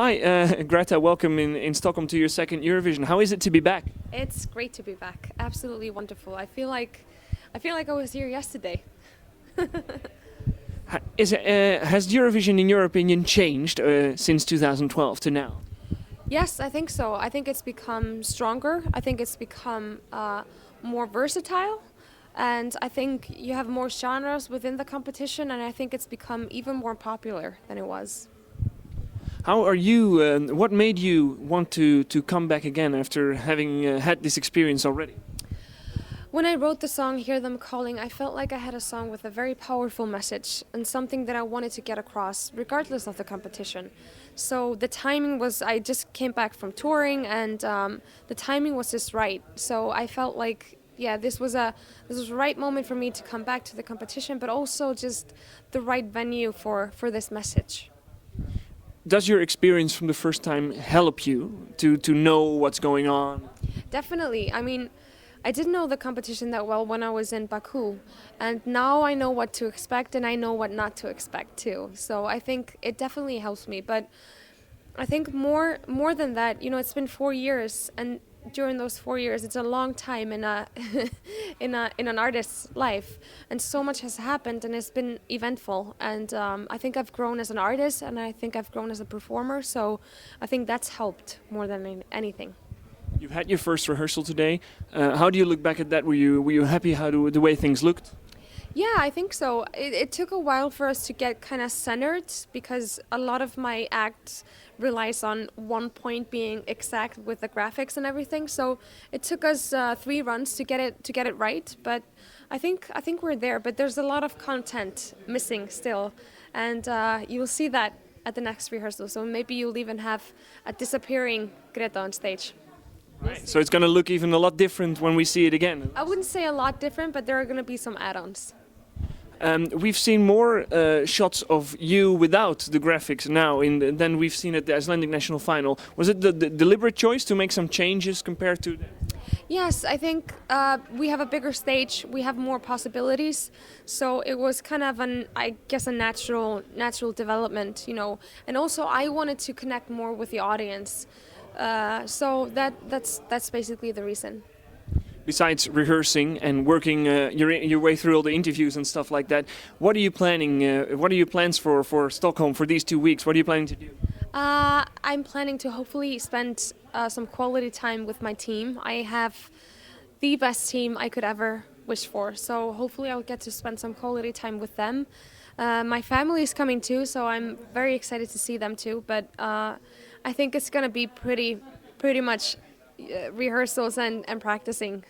Hi, Greta, welcome in Stockholm to your second Eurovision. How is it to be back? It's great to be back. Absolutely wonderful. I feel like I was here yesterday. Has Eurovision, in your opinion, changed since 2012 to now? Yes, I think so. I think it's become stronger. I think it's become more versatile. And I think you have more genres within the competition, and I think it's become even more popular than it was. How are you? What made you want to come back again after having had this experience already? When I wrote the song Hear Them Calling, I felt like I had a song with a very powerful message and something that I wanted to get across, regardless of the competition. So the timing was, I just came back from touring, and the timing was just right. So I felt like, yeah, this was the right moment for me to come back to the competition, but also just the right venue for this message. Does your experience from the first time help you to know what's going on? Definitely. I mean, I didn't know the competition that well when I was in Baku, and now I know what to expect and I know what not to expect too. So I think it definitely helps me. But I think more than that, it's been 4 years, and during those 4 years, it's a long time in a in an artist's life, and so much has happened, and it's been eventful. And I think I've grown as an artist, and I think I've grown as a performer. So I think that's helped more than anything. You've had your first rehearsal today. How do you look back at that? Were you happy the way things looked? Yeah, I think so. It took a while for us to get kind of centered because a lot of my act relies on one point being exact with the graphics and everything. So it took us 3 runs to get it right. But I think we're there. But there's a lot of content missing still, and you will see that at the next rehearsal. So maybe you'll even have a disappearing Greta on stage. Right. So it's going to look even a lot different when we see it again. I wouldn't say a lot different, but there are going to be some add-ons. We've seen more shots of you without the graphics now than we've seen at the Icelandic national final. Was it the deliberate choice to make some changes compared to? Yes, I think we have a bigger stage. We have more possibilities. So it was kind of a natural development, And also, I wanted to connect more with the audience. So that's basically the reason. Besides rehearsing and working your way through all the interviews and stuff like that, what are you planning? What are your plans for Stockholm for these 2 weeks? What are you planning to do? I'm planning to hopefully spend some quality time with my team. I have the best team I could ever wish for, so hopefully I'll get to spend some quality time with them. My family is coming too, so I'm very excited to see them too. But I think it's gonna be pretty much rehearsals and practicing.